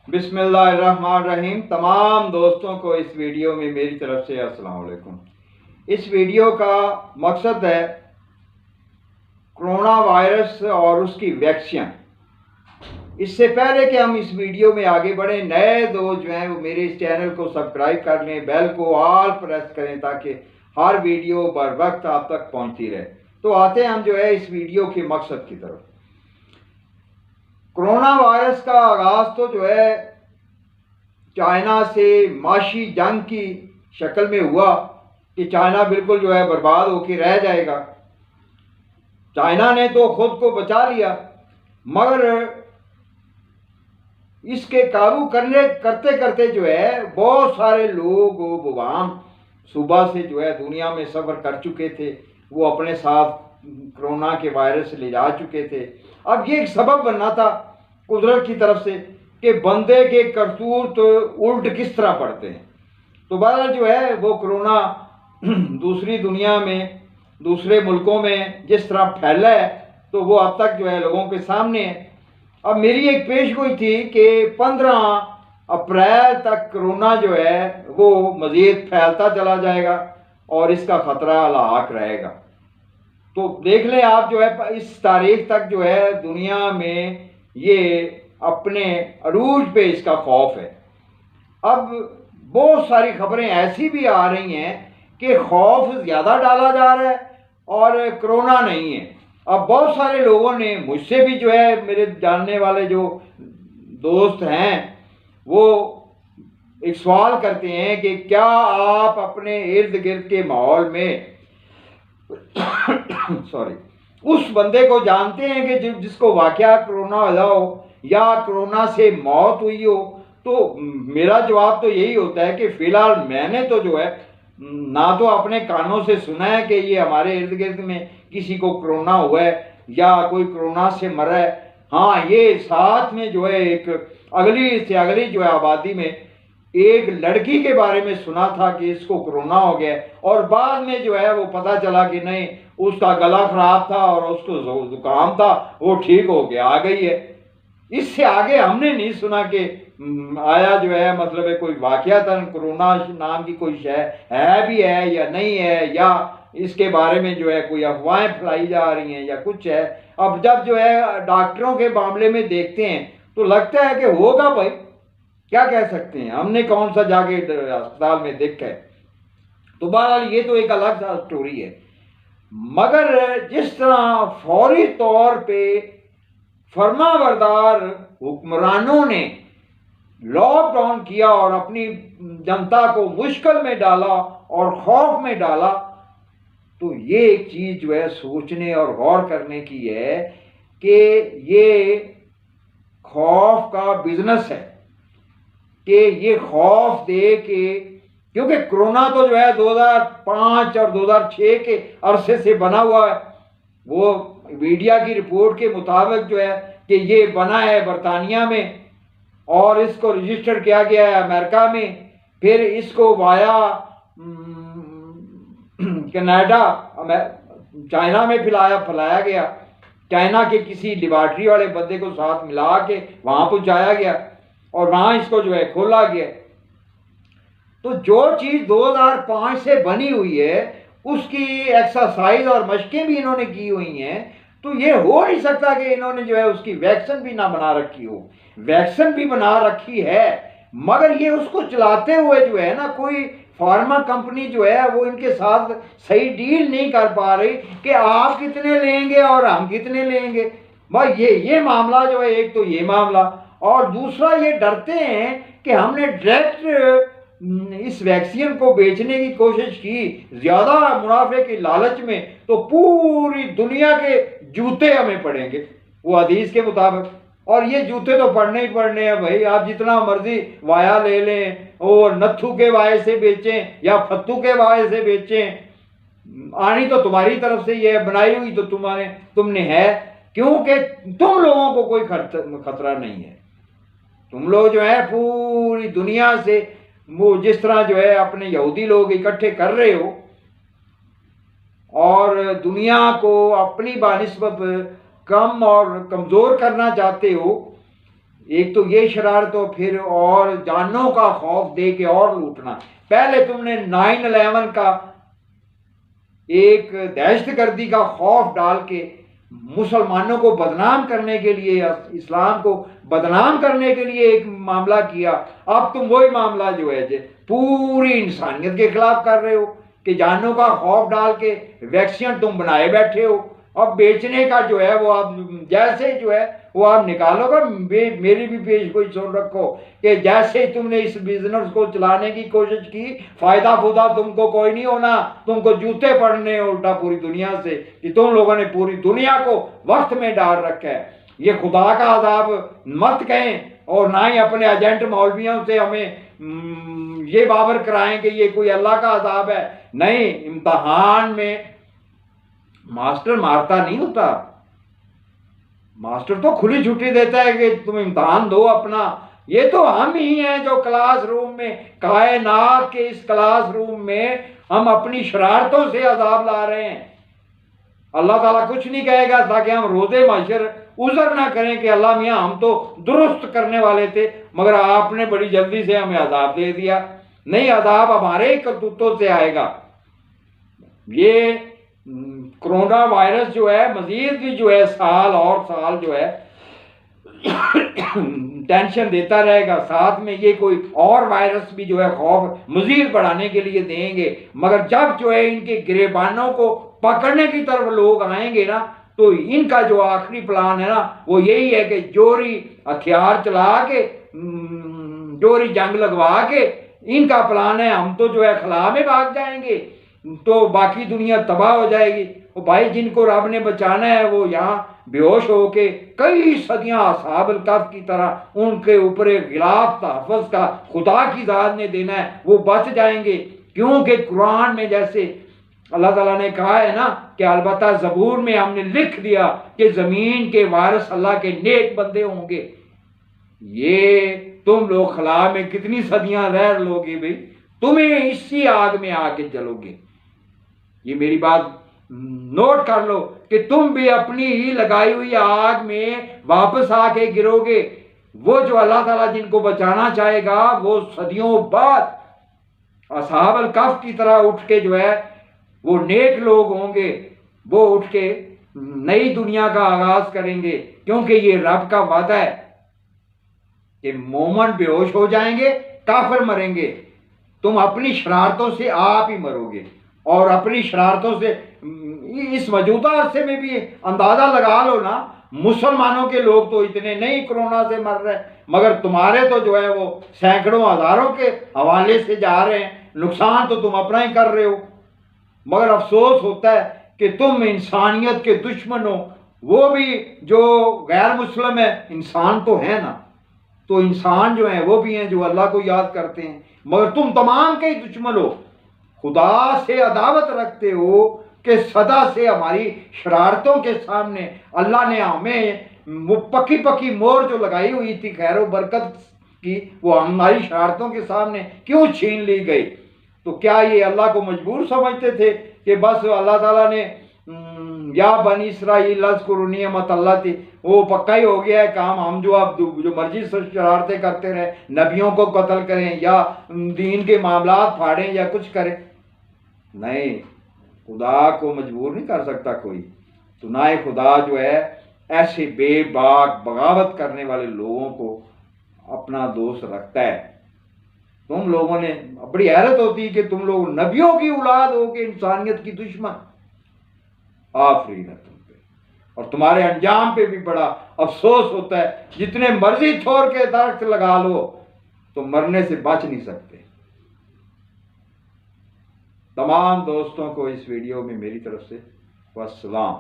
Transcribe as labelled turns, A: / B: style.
A: बिस्मिल्लाहिर्रहमानिर्रहीम। तमाम दोस्तों को इस वीडियो में मेरी तरफ से अस्सलाम वालेकुम। इस वीडियो का मकसद है कोरोना वायरस और उसकी वैक्सीन। इससे पहले कि हम इस वीडियो में आगे बढ़ें, नए दोस्त जो हैं वो मेरे इस चैनल को सब्सक्राइब कर लें, बेल को ऑल प्रेस करें ताकि हर वीडियो बर वक्त आप तक पहुंचती रहे। तो आते हैं हम जो है इस वीडियो के मकसद की तरफ। कोरोना वायरस का आगाज तो जो है चाइना से माशी जंग की शक्ल में हुआ कि चाइना बिल्कुल जो है बर्बाद होकर रह जाएगा। चाइना ने तो खुद को बचा लिया, मगर इसके काबू करते करते जो है बहुत सारे लोग वुहान सूबा से जो है दुनिया में सफ़र कर चुके थे, वो अपने साथ कोरोना के वायरस ले जा चुके थे। अब ये एक सबब बनना था कुदरत की तरफ से कि बंदे के करतूत उल्ट किस तरह पड़ते हैं। तो बहरहाल जो है वो कोरोना दूसरी दुनिया में, दूसरे मुल्कों में जिस तरह फैला है तो वो अब तक जो है लोगों के सामने है। अब मेरी एक पेशगोई थी कि 15 अप्रैल तक कोरोना जो है वो मज़ीद फैलता चला जाएगा और इसका ख़तरा लाक रहेगा। तो देख लें आप जो है इस तारीख तक जो है दुनिया में ये अपने अरूज पे इसका खौफ है। अब बहुत सारी खबरें ऐसी भी आ रही हैं कि खौफ ज़्यादा डाला जा रहा है और कोरोना नहीं है। अब बहुत सारे लोगों ने मुझसे भी जो है, मेरे जानने वाले जो दोस्त हैं वो एक सवाल करते हैं कि क्या आप अपने इर्द गिर्द के माहौल में सॉरी उस बंदे को जानते हैं कि जिसको वाकया कोरोना हुआ हो या कोरोना से मौत हुई हो? तो मेरा जवाब तो यही होता है कि फ़िलहाल मैंने तो जो है ना तो अपने कानों से सुना है कि ये हमारे इर्द गिर्द में किसी को कोरोना हुआ है या कोई कोरोना से मरा है। हाँ, ये साथ में जो है एक अगली से अगली जो है आबादी में एक लड़की के बारे में सुना था कि इसको कोरोना हो गया और बाद में जो है वो पता चला कि नहीं, उसका गला खराब था और उसको जुकाम था, वो ठीक हो गया, आ गई है। इससे आगे हमने नहीं सुना कि आया जो है मतलब है कोई वाकयातन कोरोना नाम की कोई शय है भी है या नहीं है, या इसके बारे में जो है कोई अफवाहें फैलाई जा रही हैं या कुछ है। अब जब जो है डॉक्टरों के मामले में देखते हैं तो लगता है कि होगा भाई, क्या कह सकते हैं, हमने कौन सा जाके अस्पताल में देखा है। तो बहरहाल ये तो एक अलग सा स्टोरी है। मगर जिस तरह फौरी तौर पे फरमाबरदार हुक्मरानों ने लॉकडाउन किया और अपनी जनता को मुश्किल में डाला और खौफ में डाला, तो ये एक चीज जो है सोचने और गौर करने की है कि ये खौफ का बिजनेस है कि ये खौफ दे के, क्योंकि कोरोना तो जो है 2005 और 2006 के अरसे से बना हुआ है। वो मीडिया की रिपोर्ट के मुताबिक जो है कि ये बना है बरतानिया में और इसको रजिस्टर किया गया है अमेरिका में, फिर इसको वाया कनाडा चाइना में फैलाया गया। चाइना के किसी लेबॉर्ट्री वाले बंदे को साथ मिला के वहाँ पहुँचाया गया और वहाँ इसको जो है खोला गया। तो जो चीज़ 2005 से बनी हुई है उसकी एक्सरसाइज और मशकें भी इन्होंने की हुई हैं, तो ये हो नहीं सकता कि इन्होंने जो है उसकी वैक्सीन भी ना बना रखी हो। वैक्सीन भी बना रखी है, मगर ये उसको चलाते हुए जो है ना कोई फार्मा कंपनी जो है वो इनके साथ सही डील नहीं कर पा रही कि आप कितने लेंगे और हम कितने लेंगे। भाई ये मामला जो है, एक तो ये मामला, और दूसरा ये डरते हैं कि हमने डायरेक्ट इस वैक्सीन को बेचने की कोशिश की ज़्यादा मुनाफे की लालच में, तो पूरी दुनिया के जूते हमें पड़ेंगे वो हदीस के मुताबिक। और ये जूते तो पड़ने ही पड़ने हैं भाई, आप जितना मर्जी वाया ले लें और नत्थू के वाये से बेचें या फत्तू के वाये से बेचें, आनी तो तुम्हारी तरफ से ये बनाई हुई तो तुमने है, क्योंकि तुम लोगों को कोई खतरा नहीं है। तुम लोग जो है पूरी दुनिया से वो जिस तरह जो है अपने यहूदी लोग इकट्ठे कर रहे हो और दुनिया को अपनी बानिस्बत कम और कमज़ोर करना चाहते हो, ایک تو یہ شرارت ہو، پھر اور جانوں کا خوف دے کے اور لوٹنا۔ پہلے تم نے 9/11 کا ایک دہشت گردی کا خوف ڈال کے مسلمانوں کو بدنام کرنے کے لیے، اسلام کو بدنام کرنے کے لیے ایک معاملہ کیا، اب تم وہی معاملہ جو ہے پوری انسانیت کے خلاف کر رہے ہو کہ جانوں کا خوف ڈال کے ویکسین تم بنائے بیٹھے ہو۔ اب بیچنے کا جو ہے وہ آپ جیسے جو ہے وہ آپ نکالو گا۔ میری بھی پیش گوئی سن رکھو کہ جیسے تم نے اس بزنس کو چلانے کی کوشش کی، فائدہ خدا تم کو کوئی نہیں ہونا، تم کو جوتے پڑنے الٹا پوری دنیا سے، کہ تم لوگوں نے پوری دنیا کو وقت میں ڈال رکھا ہے۔ یہ خدا کا عذاب مت کہیں، اور نہ ہی اپنے ایجنٹ مولویوں سے ہمیں یہ باور کرائیں کہ یہ کوئی اللہ کا عذاب ہے۔ نہیں، امتحان میں ماسٹر مارتا نہیں ہوتا، ماسٹر تو کھلی چھٹی دیتا ہے کہ تم امتحان دو اپنا۔ یہ تو ہم ہی ہیں جو کلاس روم میں، کائنات کے اس کلاس روم میں ہم اپنی شرارتوں سے عذاب لا رہے ہیں۔ اللہ تعالیٰ کچھ نہیں کہے گا تاکہ ہم روزے محشر عذر نہ کریں کہ اللہ میاں ہم تو درست کرنے والے تھے مگر آپ نے بڑی جلدی سے ہمیں عذاب دے دیا۔ نہیں، عذاب ہمارے ہی کرتوتوں سے آئے گا۔ یہ کرونا وائرس جو ہے مزید بھی جو ہے سال اور سال جو ہے ٹینشن دیتا رہے گا، ساتھ میں یہ کوئی اور وائرس بھی جو ہے خوف مزید بڑھانے کے لیے دیں گے۔ مگر جب جو ہے ان کے گریبانوں کو پکڑنے کی طرف لوگ آئیں گے نا، تو ان کا جو آخری پلان ہے نا وہ یہی ہے کہ جوہری ہتھیار چلا کے، جوہری جنگ لگوا کے ان کا پلان ہے ہم تو جو ہے خلا میں بھاگ جائیں گے تو باقی دنیا تباہ ہو جائے گی۔ وہ بھائی جن کو رب نے بچانا ہے وہ یہاں بے ہوش ہو کے کئی صدیاں اصحاب الکہف کی طرح ان کے اوپر غلاف تحفظ کا خدا کی ذات نے دینا ہے، وہ بچ جائیں گے۔ کیونکہ قرآن میں جیسے اللہ تعالیٰ نے کہا ہے نا کہ البتہ زبور میں ہم نے لکھ دیا کہ زمین کے وارث اللہ کے نیک بندے ہوں گے۔ یہ تم لوگ خلا میں کتنی صدیاں رہ لو گے بھائی، تمہیں اسی آگ میں آ کے جلو گے۔ یہ میری بات نوٹ کر لو کہ تم بھی اپنی ہی لگائی ہوئی آگ میں واپس آ کے گرو گے۔ وہ جو اللہ تعالیٰ جن کو بچانا چاہے گا وہ صدیوں بعد اصحاب الکہف کی طرح اٹھ کے جو ہے وہ نیک لوگ ہوں گے، وہ اٹھ کے نئی دنیا کا آغاز کریں گے، کیونکہ یہ رب کا وعدہ ہے کہ مومن بے ہوش ہو جائیں گے، کافر مریں گے۔ تم اپنی شرارتوں سے آپ ہی مرو گے، اور اپنی شرارتوں سے اس موجودہ عرصے میں بھی اندازہ لگا لو نا، مسلمانوں کے لوگ تو اتنے نہیں کرونا سے مر رہے، مگر تمہارے تو جو ہے وہ سینکڑوں ہزاروں کے حوالے سے جا رہے ہیں۔ نقصان تو تم اپنا ہی کر رہے ہو، مگر افسوس ہوتا ہے کہ تم انسانیت کے دشمن ہو۔ وہ بھی جو غیر مسلم ہے انسان تو ہے نا، تو انسان جو ہیں وہ بھی ہیں جو اللہ کو یاد کرتے ہیں، مگر تم تمام کے دشمن ہو، خدا سے عداوت رکھتے ہو کہ صدا سے ہماری شرارتوں کے سامنے اللہ نے ہمیں وہ پکی پکی مور جو لگائی ہوئی تھی خیر و برکت کی، وہ ہماری شرارتوں کے سامنے کیوں چھین لی گئی؟ تو کیا یہ اللہ کو مجبور سمجھتے تھے کہ بس اللہ تعالیٰ نے یا بنی اسرائیل اذکروا نعمت اللہ تھی، وہ پکا ہی ہو گیا ہے کام، ہم جو اب جو مرضی شرارتیں کرتے رہیں، نبیوں کو قتل کریں یا دین کے معاملات پھاڑیں یا کچھ کریں؟ نہیں، خدا کو مجبور نہیں کر سکتا کوئی۔ تو نہ خدا جو ہے ایسے بے باک بغاوت کرنے والے لوگوں کو اپنا دوست رکھتا ہے۔ تم لوگوں نے بڑی حیرت ہوتی ہے کہ تم لوگ نبیوں کی اولاد ہو کے انسانیت کی دشمن، آفرین ہے تم پہ، اور تمہارے انجام پہ بھی بڑا افسوس ہوتا ہے۔ جتنے مرضی چھوڑ کے درخت لگا لو تو مرنے سے بچ نہیں سکتے۔ تمام دوستوں کو اس ویڈیو میں میری طرف سے والسلام۔